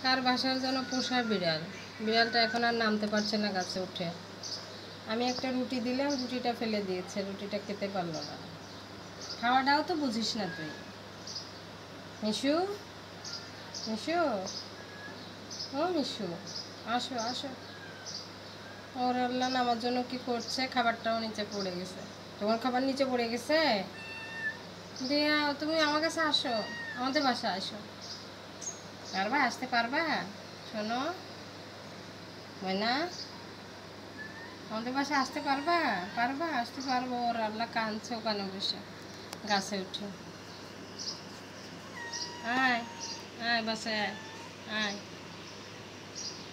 কার বাসার যেন পোষা বিড়াল, বিড়ালটা এখন আর নামতে পারছে না গাছে উঠে। আমি একটা রুটি দিলাম, রুটিটা ফেলে দিয়েছে, রুটিটা খেতে পারলো না। খাওয়াটাও তো বুঝিস না তুই। মিশু, মিশু, ও মিশু, আসো আসো। ওর আল্লাহ আমার জন্য কি করছে, খাবারটাও নিচে পড়ে গেছে। তোমার খাবার নিচে পড়ে গেছে। দিয়া তুমি আমার কাছে আসো, আমাদের বাসায় আসো। পারবা আসতে, পারবা? শোনো ময়না, আমাদের বাসায় আসতে পারবা? পারবা আসতে? পারবো। ওর আল্লাহ কাঁদছে ওখানে বসে গাছে উঠে। আয়, আয় বাসায় আয়, আয়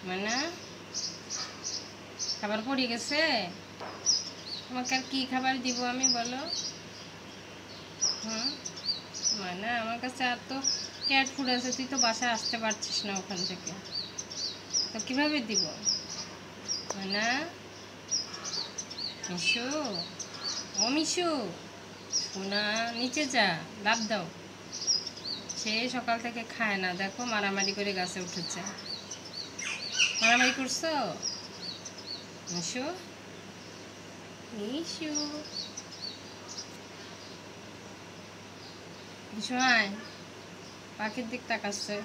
ময়না। খাবার পড়ে গেছে, তোমাকে আর কি খাবার দিব আমি বলো? হুম, ময়না আমার কাছে আর তো ক্যাট ফুড আছে, তুই তো বাসায় আসতে পারছিস না ওখান থেকে, তো কীভাবে দিব? ময়না, মিশু, ও মিশু, সোনা নিচে যা, লাফ দাও। সে সকাল থেকে খায় না, দেখো মারামারি করে গাছে উঠেছে। মারামারি করছো? মিশু, মিশু, মিশু আয়, পাখির দিক তাকাচ্ছে।